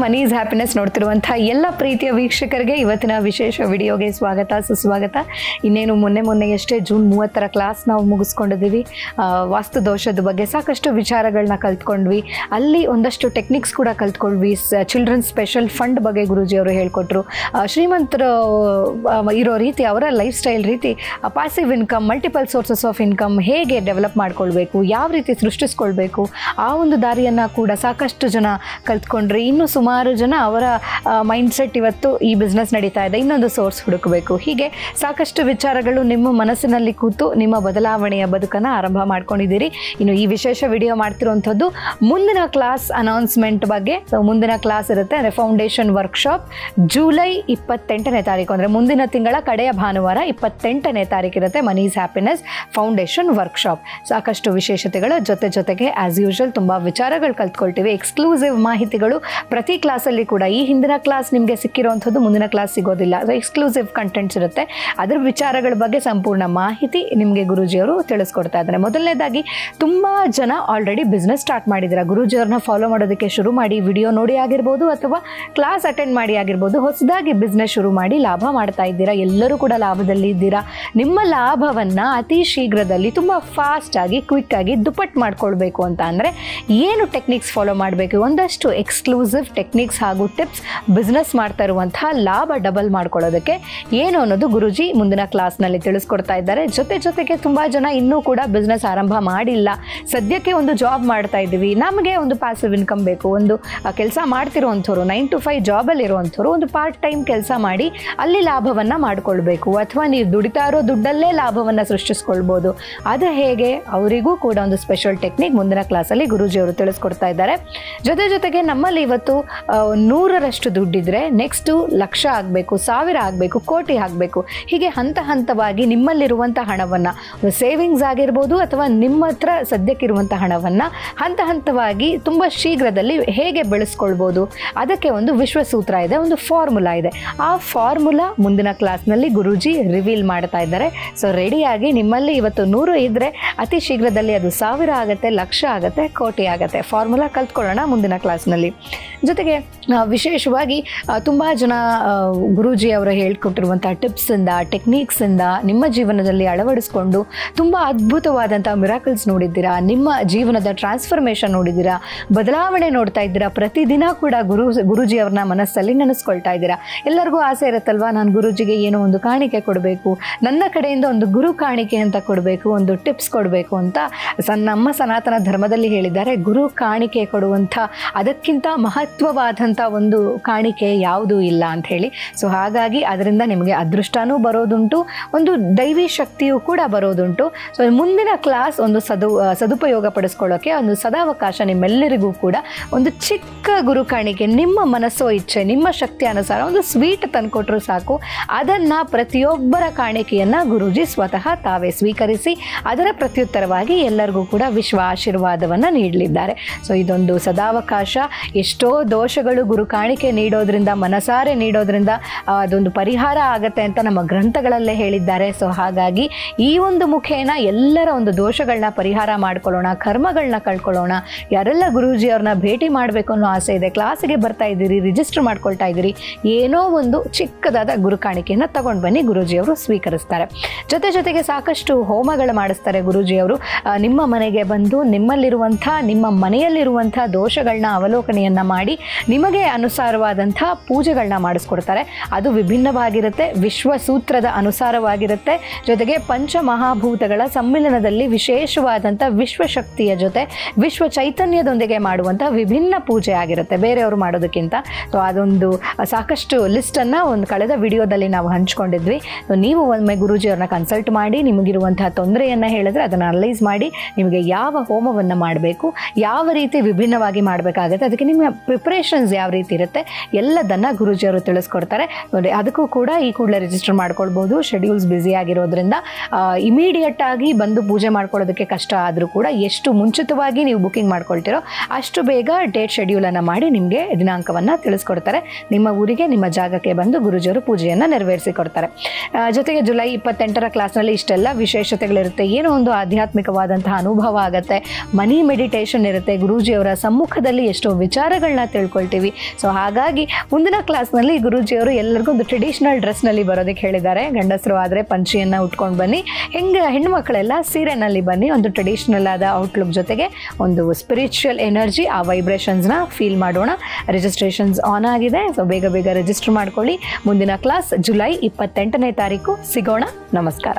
Money is happiness ನೋಡ್ತಿರುವಂಥ ಎಲ್ಲ ಪ್ರೀತಿಯ ವೀಕ್ಷಕರಿಗೆ ಇವತ್ತಿನ ವಿಶೇಷ ವಿಡಿಯೋಗೆ ಸ್ವಾಗತ ಸುಸ್ವಾಗತ. ಇನ್ನೇನು ಮೊನ್ನೆಯಷ್ಟೇ ಜೂನ್ 30ರ ಕ್ಲಾಸ್ ನಾವು ಮುಗಿಸ್ಕೊಂಡಿದ್ದೀವಿ. ವಾಸ್ತು ದೋಷದ ಬಗ್ಗೆ ಸಾಕಷ್ಟು ವಿಚಾರಗಳನ್ನ ಕಲ್ತ್ಕೊಂಡ್ವಿ. ಅಲ್ಲಿ ಒಂದಷ್ಟು ಟೆಕ್ನಿಕ್ಸ್ ಕೂಡ ಕಲ್ತ್ಕೊಂಡ್ವಿ. ಚಿಲ್ಡ್ರನ್ ಸ್ಪೆಷಲ್ ಫಂಡ್ ಬಗ್ಗೆ ಗುರೂಜಿಯವರು ಹೇಳ್ಕೊಟ್ರು. ಶ್ರೀಮಂತರು ಇರೋ ರೀತಿ, ಅವರ ಲೈಫ್ ಸ್ಟೈಲ್ ರೀತಿ passive income, multiple sources of income ಹೇಗೆ ಡೆವಲಪ್ ಮಾಡ್ಕೊಳ್ಬೇಕು, ಯಾವ ರೀತಿ ಸೃಷ್ಟಿಸ್ಕೊಳ್ಬೇಕು, ಆ ಒಂದು ದಾರಿಯನ್ನು ಕೂಡ ಸಾಕಷ್ಟು ಜನ ಕಲ್ತ್ಕೊಂಡ್ರಿ. ಇನ್ನು ಸುಮಾರು ಜನ ಅವರ ಮೈಂಡ್ಸೆಟ್ ಇವತ್ತು ಈ ಬಿಸ್ನೆಸ್ ನಡೀತಾ ಇದೆ, ಇನ್ನೊಂದು ಸೋರ್ಸ್ ಹುಡುಕಬೇಕು. ಹೀಗೆ ಸಾಕಷ್ಟು ವಿಚಾರಗಳು ನಿಮ್ಮ ಮನಸ್ಸಿನಲ್ಲಿ ಕೂತು ನಿಮ್ಮ ಬದಲಾವಣೆಯ ಬದುಕನ್ನು ಆರಂಭ ಮಾಡ್ಕೊಂಡಿದ್ದೀರಿ. ಇನ್ನು ಈ ವಿಶೇಷ ವಿಡಿಯೋ ಮಾಡ್ತಿರುವಂಥದ್ದು ಮುಂದಿನ ಕ್ಲಾಸ್ ಅನೌನ್ಸ್ಮೆಂಟ್ ಬಗ್ಗೆ. ಮುಂದಿನ ಕ್ಲಾಸ್ ಇರುತ್ತೆ ಅಂದರೆ ಫೌಂಡೇಶನ್ ವರ್ಕ್ಶಾಪ್ ಜುಲೈ 28ನೇ ತಾರೀಕು, ಅಂದರೆ ಮುಂದಿನ ತಿಂಗಳ ಕಡೆಯ ಭಾನುವಾರ 28ನೇ ತಾರೀಕು ಇರುತ್ತೆ. Money is happiness foundation workshop. ಸಾಕಷ್ಟು ವಿಶೇಷತೆಗಳ ಜೊತೆಗೆ ಆ್ಯಸ್ ಯೂಶುವಲ್ ತುಂಬ ವಿಚಾರಗಳು ಕಲ್ತ್ಕೊಳ್ತೀವಿ. ಎಕ್ಸ್ಕ್ಲೂಸಿವ್ ಮಾಹಿತಿಗಳು ಪ್ರತಿ ಕ್ಲಾಸಲ್ಲಿ ಕೂಡ. ಈ ಹಿಂದಿನ ಕ್ಲಾಸ್ ನಿಮಗೆ ಸಿಕ್ಕಿರುವಂಥದ್ದು ಮುಂದಿನ ಕ್ಲಾಸ್ ಸಿಗೋದಿಲ್ಲ. ಎಕ್ಸ್ಕ್ಲೂಸಿವ್ ಕಂಟೆಂಟ್ಸ್ ಇರುತ್ತೆ. ಅದರ ವಿಚಾರಗಳ ಬಗ್ಗೆ ಸಂಪೂರ್ಣ ಮಾಹಿತಿ ನಿಮಗೆ ಗುರೂಜಿಯವರು ತಿಳಿಸ್ಕೊಡ್ತಾ ಇದ್ದಾರೆ. ಮೊದಲನೇದಾಗಿ ತುಂಬ ಜನ ಆಲ್ರೆಡಿ ಬಿಸ್ನೆಸ್ ಸ್ಟಾರ್ಟ್ ಮಾಡಿದ್ದೀರಾ. ಗುರೂಜಿಯವ್ರನ್ನ ಫಾಲೋ ಮಾಡೋದಕ್ಕೆ ಶುರು ಮಾಡಿ, ವಿಡಿಯೋ ನೋಡಿ ಆಗಿರ್ಬೋದು ಅಥವಾ ಕ್ಲಾಸ್ ಅಟೆಂಡ್ ಮಾಡಿ ಆಗಿರ್ಬೋದು, ಹೊಸದಾಗಿ ಬಿಸ್ನೆಸ್ ಶುರು ಮಾಡಿ ಲಾಭ ಮಾಡ್ತಾ ಇದ್ದೀರಾ. ಎಲ್ಲರೂ ಕೂಡ ಲಾಭದಲ್ಲಿ ಇದ್ದೀರಾ. ನಿಮ್ಮ ಲಾಭವನ್ನು ಅತಿ ಶೀಘ್ರದಲ್ಲಿ ತುಂಬ ಫಾಸ್ಟಾಗಿ ಕ್ವಿಕ್ಕಾಗಿ ದುಪ್ಪಟ್ಟು ಮಾಡ್ಕೊಳ್ಬೇಕು ಅಂತ ಅಂದರೆ ಏನು ಟೆಕ್ನಿಕ್ಸ್ ಫಾಲೋ ಮಾಡಬೇಕು? ಒಂದಷ್ಟು ಎಕ್ಸ್ಕ್ಲೂಸಿವ್ ಟೆಕ್ನಿಕ್ಸ್ ಹಾಗೂ ಟಿಪ್ಸ್ ಬಿಸ್ನೆಸ್ ಮಾಡ್ತಾ ಇರುವಂತಹ ಲಾಭ ಡಬಲ್ ಮಾಡ್ಕೊಳ್ಳೋದಕ್ಕೆ ಏನು ಅನ್ನೋದು ಗುರೂಜಿ ಮುಂದಿನ ಕ್ಲಾಸ್ನಲ್ಲಿ ತಿಳಿಸ್ಕೊಡ್ತಾ ಇದ್ದಾರೆ. ಜೊತೆಗೆ ತುಂಬ ಜನ ಇನ್ನೂ ಕೂಡ ಬಿಸ್ನೆಸ್ ಆರಂಭ ಮಾಡಿಲ್ಲ. ಸದ್ಯಕ್ಕೆ ಒಂದು ಜಾಬ್ ಮಾಡ್ತಾ ಇದ್ದೀವಿ, ನಮಗೆ ಒಂದು ಪ್ಯಾಸಿವ್ ಇನ್ಕಮ್ ಬೇಕು. ಒಂದು ಕೆಲಸ ಮಾಡ್ತಿರುವಂಥವ್ರು, 9 to 5 ಜಾಬಲ್ಲಿ ಇರುವಂಥವ್ರು ಒಂದು ಪಾರ್ಟ್ ಟೈಮ್ ಕೆಲಸ ಮಾಡಿ ಅಲ್ಲಿ ಲಾಭವನ್ನು ಮಾಡ್ಕೊಳ್ಬೇಕು. ಅಥವಾ ನೀವು ದುಡಿತಾ ಇರೋ ದುಡ್ಡಲ್ಲೇ ಲಾಭವನ್ನು ಸೃಷ್ಟಿಸ್ಕೊಳ್ಬೋದು. ಅದು ಹೇಗೆ? ಅವರಿಗೂ ಕೂಡ ಒಂದು ಸ್ಪೆಷಲ್ ಟೆಕ್ನಿಕ್ ಮುಂದಿನ ಕ್ಲಾಸಲ್ಲಿ ಗುರೂಜಿಯವರು ತಿಳಿಸ್ಕೊಡ್ತಾ ಇದ್ದಾರೆ. ಜೊತೆಗೆ ನಮ್ಮಲ್ಲಿ ಇವತ್ತು 100ರಷ್ಟು ದುಡ್ಡಿದ್ರೆ ನೆಕ್ಸ್ಟು ಲಕ್ಷ ಆಗಬೇಕು, 1000 ಆಗಬೇಕು, ಕೋಟಿ ಆಗಬೇಕು. ಹೀಗೆ ಹಂತವಾಗಿ ನಿಮ್ಮಲ್ಲಿರುವಂಥ ಹಣವನ್ನು, ಸೇವಿಂಗ್ಸ್ ಆಗಿರ್ಬೋದು ಅಥವಾ ನಿಮ್ಮ ಹತ್ರ ಸದ್ಯಕ್ಕಿರುವಂಥ ಹಣವನ್ನು ಹಂತವಾಗಿ ತುಂಬ ಶೀಘ್ರದಲ್ಲಿ ಹೇಗೆ ಬೆಳೆಸ್ಕೊಳ್ಬೋದು, ಅದಕ್ಕೆ ಒಂದು ವಿಶ್ವಸೂತ್ರ ಇದೆ, ಒಂದು ಫಾರ್ಮುಲಾ ಇದೆ. ಆ ಫಾರ್ಮುಲಾ ಮುಂದಿನ ಕ್ಲಾಸ್ನಲ್ಲಿ ಗುರೂಜಿ ರಿವೀಲ್ ಮಾಡ್ತಾ ಇದ್ದಾರೆ. ಸೊ ರೆಡಿಯಾಗಿ, ನಿಮ್ಮಲ್ಲಿ ಇವತ್ತು 100 ಇದ್ದರೆ ಅತಿ ಶೀಘ್ರದಲ್ಲಿ ಅದು 1000 ಆಗುತ್ತೆ, ಲಕ್ಷ ಆಗುತ್ತೆ, ಕೋಟಿ ಆಗುತ್ತೆ. ಫಾರ್ಮುಲಾ ಕಲ್ತ್ಕೊಳ್ಳೋಣ ಮುಂದಿನ ಕ್ಲಾಸ್ನಲ್ಲಿ. ಜೊತೆಗೆ ವಿಶೇಷವಾಗಿ ತುಂಬ ಜನ ಗುರೂಜಿ ಅವರು ಹೇಳ್ಕೊಟ್ಟಿರುವಂಥ ಟಿಪ್ಸಿಂದ, ಟೆಕ್ನಿಕ್ಸಿಂದ ನಿಮ್ಮ ಜೀವನದಲ್ಲಿ ಅಳವಡಿಸ್ಕೊಂಡು ತುಂಬ ಅದ್ಭುತವಾದಂಥ ಮಿರಾಕಲ್ಸ್ ನೋಡಿದ್ದೀರಾ. ನಿಮ್ಮ ಜೀವನದ ಟ್ರಾನ್ಸ್ಫಾರ್ಮೇಷನ್ ನೋಡಿದ್ದೀರಾ, ಬದಲಾವಣೆ ನೋಡ್ತಾ ಇದ್ದೀರಾ. ಪ್ರತಿದಿನ ಕೂಡ ಗುರೂಜಿ ಅವ್ರನ್ನ ಮನಸ್ಸಲ್ಲಿ ನೆನೆಸ್ಕೊಳ್ತಾ ಇದ್ದೀರಾ. ಎಲ್ಲರಿಗೂ ಆಸೆ ಇರುತ್ತಲ್ವ, ನಾನು ಗುರೂಜಿಗೆ ಏನೋ ಒಂದು ಕಾಣಿಕೆ ಕೊಡಬೇಕು, ನನ್ನ ಕಡೆಯಿಂದ ಒಂದು ಗುರು ಕಾಣಿಕೆ ಅಂತ ಕೊಡಬೇಕು, ಒಂದು ಟಿಪ್ಸ್ ಕೊಡಬೇಕು ಅಂತ ನಮ್ಮ ಸನಾತನ ಧರ್ಮದಲ್ಲಿ ಹೇಳಿದ್ದಾರೆ. ಗುರು ಕಾಣಿಕೆ ಕೊಡುವಂಥ ಅದಕ್ಕಿಂತ ಮಹತ್ವವಾದಂಥ ಒಂದು ಕಾಣಿಕೆ ಯಾವುದೂ ಇಲ್ಲ ಅಂತ ಹೇಳಿ. ಸೊ ಹಾಗಾಗಿ ಅದರಿಂದ ನಿಮಗೆ ಅದೃಷ್ಟನೂ ಬರೋದುಂಟು, ಒಂದು ದೈವಿ ಶಕ್ತಿಯೂ ಕೂಡ ಬರೋದುಂಟು. ಸೊ ಮುಂದಿನ ಕ್ಲಾಸ್ ಒಂದು ಸದುಪಯೋಗ ಪಡಿಸ್ಕೊಳ್ಳೋಕ್ಕೆ ಒಂದು ಸದಾವಕಾಶ ನಿಮ್ಮೆಲ್ಲರಿಗೂ ಕೂಡ. ಒಂದು ಚಿಕ್ಕ ಗುರು ಕಾಣಿಕೆ, ನಿಮ್ಮ ಮನಸ್ಸೋ ಇಚ್ಛೆ, ನಿಮ್ಮ ಶಕ್ತಿ ಅನುಸಾರ ಒಂದು ಸ್ವೀಟ್ ತಂದುಕೊಟ್ರೂ ಸಾಕು. ಅದನ್ನು ಪ್ರತಿಯೊಬ್ಬರ ಕಾಣಿಕೆಯನ್ನು ಗುರೂಜಿ ಸ್ವತಃ ತಾವೇ ಸ್ವೀಕರಿಸಿ ಅದರ ಪ್ರತ್ಯುತ್ತರವಾಗಿ ಎಲ್ಲರಿಗೂ ಕೂಡ ವಿಶ್ವ ಆಶೀರ್ವಾದವನ್ನು ನೀಡಲಿದ್ದಾರೆ. ಸೊ ಇದೊಂದು ಸದಾವಕಾಶ. ಎಷ್ಟೋ ದೋಷಗಳು ಗುರು ಕಾಣಿಕೆ ನೀಡೋದ್ರಿಂದ, ಮನಸಾರೆ ನೀಡೋದ್ರಿಂದ ಅದೊಂದು ಪರಿಹಾರ ಆಗತ್ತೆ ಅಂತ ನಮ್ಮ ಗ್ರಂಥಗಳಲ್ಲೇ ಹೇಳಿದ್ದಾರೆ. ಸೊ ಹಾಗಾಗಿ ಈ ಒಂದು ಮುಖೇನ ಎಲ್ಲರ ಒಂದು ದೋಷಗಳನ್ನ ಪರಿಹಾರ ಮಾಡ್ಕೊಳ್ಳೋಣ, ಕರ್ಮಗಳನ್ನ ಕಳ್ಕೊಳ್ಳೋಣ. ಯಾರೆಲ್ಲ ಗುರೂಜಿ ಅವ್ರನ್ನ ಭೇಟಿ ಮಾಡಬೇಕು ಅನ್ನೋ ಆಸೆ ಇದೆ, ಕ್ಲಾಸಿಗೆ ಬರ್ತಾ ಇದ್ದೀರಿ, ರಿಜಿಸ್ಟರ್ ಮಾಡ್ಕೊಳ್ತಾ ಇದ್ದೀರಿ, ಏನೋ ಒಂದು ಚಿಕ್ಕದಾದ ಗುರು ಕಾಣಿಕೆಯನ್ನು ತಗೊಂಡು ಬನ್ನಿ, ಗುರೂಜಿಯವರು ಸ್ವೀಕರಿಸ್ತಾರೆ. ಜೊತೆಗೆ ಸಾಕಷ್ಟು ಹೋಮಗಳು ಮಾಡಿಸ್ತಾರೆ ಗುರೂಜಿಯವರು. ನಿಮ್ಮ ಮನೆಗೆ ಬಂದು ನಿಮ್ಮಲ್ಲಿರುವಂಥ, ನಿಮ್ಮ ಮನೆಯಲ್ಲಿರುವಂಥ ದೋಷಗಳನ್ನ ಅವಲೋಕನೆಯನ್ನು ಮಾಡಿ ನಿಮಗೆ ಅನುಸಾರವಾದಂಥ ಪೂಜೆಗಳನ್ನ ಮಾಡಿಸ್ಕೊಡ್ತಾರೆ. ಅದು ವಿಭಿನ್ನವಾಗಿರುತ್ತೆ, ವಿಶ್ವಸೂತ್ರದ ಅನುಸಾರವಾಗಿರುತ್ತೆ. ಜೊತೆಗೆ ಪಂಚಮಹಾಭೂತಗಳ ಸಮ್ಮಿಲನದಲ್ಲಿ ವಿಶೇಷವಾದಂಥ ವಿಶ್ವಶಕ್ತಿಯ ಜೊತೆ ವಿಶ್ವ ಚೈತನ್ಯದೊಂದಿಗೆ ಮಾಡುವಂಥ ವಿಭಿನ್ನ ಪೂಜೆ ಆಗಿರುತ್ತೆ ಬೇರೆಯವರು ಮಾಡೋದಕ್ಕಿಂತ. ಸೊ ಅದೊಂದು ಸಾಕಷ್ಟು ಲಿಸ್ಟನ್ನು ಕಳೆದ ವಿಡಿಯೋದಲ್ಲಿ ನಾವು ಹಂಚ್ಕೊಂಡಿದ್ವಿ. ನೀವು ಒಮ್ಮೆ ಗುರೂಜಿಯವ್ರನ್ನ ಕನ್ಸಲ್ಟ್ ಮಾಡಿ ನಿಮಗಿರುವಂತಹ ತೊಂದರೆಯನ್ನು ಹೇಳಿದ್ರೆ ಅದನ್ನು ಅನಲೈಸ್ ಮಾಡಿ ನಿಮಗೆ ಯಾವ ಹೋಮವನ್ನು ಮಾಡಬೇಕು, ಯಾವ ರೀತಿ ವಿಭಿನ್ನವಾಗಿ ಮಾಡಬೇಕಾಗುತ್ತೆ, ಅದಕ್ಕೆ ನಿಮ್ಮ ಪ್ರಿಪ್ರೇಷನ್ಸ್ ಯಾವ ರೀತಿ ಇರುತ್ತೆ ಎಲ್ಲದನ್ನು ಗುರೂಜಿಯವರು ತಿಳಿಸ್ಕೊಡ್ತಾರೆ. ನೋಡಿ, ಅದಕ್ಕೂ ಕೂಡ ಈ ಕೂಡಲೇ ರಿಜಿಸ್ಟರ್ ಮಾಡ್ಕೊಳ್ಬೋದು. ಶೆಡ್ಯೂಲ್ಸ್ ಬ್ಯುಸಿ ಆಗಿರೋದ್ರಿಂದ ಇಮಿಡಿಯೇಟ್ ಆಗಿ ಬಂದು ಪೂಜೆ ಮಾಡ್ಕೊಳ್ಳೋದಕ್ಕೆ ಕಷ್ಟ ಆದರೂ ಕೂಡ ಎಷ್ಟು ಮುಂಚಿತವಾಗಿ ನೀವು ಬುಕಿಂಗ್ ಮಾಡ್ಕೊಳ್ತೀರೋ ಅಷ್ಟು ಬೇಗ ಡೇಟ್ ಶೆಡ್ಯೂಲನ್ನು ಮಾಡಿ ನಿಮಗೆ ದಿನಾಂಕವನ್ನು ತಿಳಿಸ್ಕೊಡ್ತಾರೆ. ನಿಮ್ಮ ಊರಿಗೆ, ನಿಮ್ಮ ಜಾಗಕ್ಕೆ ಬಂದು ಗುರೂಜಿಯವರು ಪೂಜೆಯನ್ನು ನೆರವೇರಿಸಿ ಕೊಡ್ತಾರೆ. ಜೊತೆಗೆ ಜುಲೈ 28ರ ಕ್ಲಾಸ್ನಲ್ಲಿ ಇಷ್ಟೆಲ್ಲ ವಿಶೇಷತೆಗಳಿರುತ್ತೆ. ಏನೋ ಒಂದು ಆಧ್ಯಾತ್ಮಿಕವಾದಂತಹ ಅನುಭವ ಆಗುತ್ತೆ. ಮನಿ ಮೆಡಿಟೇಷನ್ ಇರುತ್ತೆ. ಗುರೂಜಿಯವರ ಸಮ್ಮುಖದಲ್ಲಿ ಎಷ್ಟೋ ವಿಚಾರಗಳನ್ನ ತಿಳ್ಕೊಳ್ಳಿ ಮಾಡ್ಕೊಳ್ತೀವಿ. ಸೊ ಹಾಗಾಗಿ ಮುಂದಿನ ಕ್ಲಾಸ್ನಲ್ಲಿ ಗುರೂಜಿಯವರು ಎಲ್ಲರಿಗೂ ಒಂದು ಟ್ರೆಡಿಷನಲ್ ಡ್ರೆಸ್ನಲ್ಲಿ ಬರೋದಕ್ಕೆ ಹೇಳಿದ್ದಾರೆ. ಗಂಡಸರು ಆದರೆ ಪಂಚಿಯನ್ನು ಉಟ್ಕೊಂಡು ಬನ್ನಿ, ಹೆಣ್ಮಕ್ಳೆಲ್ಲ ಸೀರೆನಲ್ಲಿ ಬನ್ನಿ. ಒಂದು ಟ್ರೆಡಿಷನಲ್ ಆದ ಔಟ್ಲುಕ್ ಜೊತೆಗೆ ಒಂದು ಸ್ಪಿರಿಚುವಲ್ ಎನರ್ಜಿ, ಆ ವೈಬ್ರೇಷನ್ಸ್ನ ಫೀಲ್ ಮಾಡೋಣ. ರಿಜಿಸ್ಟ್ರೇಷನ್ಸ್ ಆನ್ ಆಗಿದೆ. ಸೊ ಬೇಗ ರಿಜಿಸ್ಟರ್ ಮಾಡ್ಕೊಳ್ಳಿ. ಮುಂದಿನ ಕ್ಲಾಸ್ ಜುಲೈ 28ನೇ ತಾರೀಕು ಸಿಗೋಣ. ನಮಸ್ಕಾರ.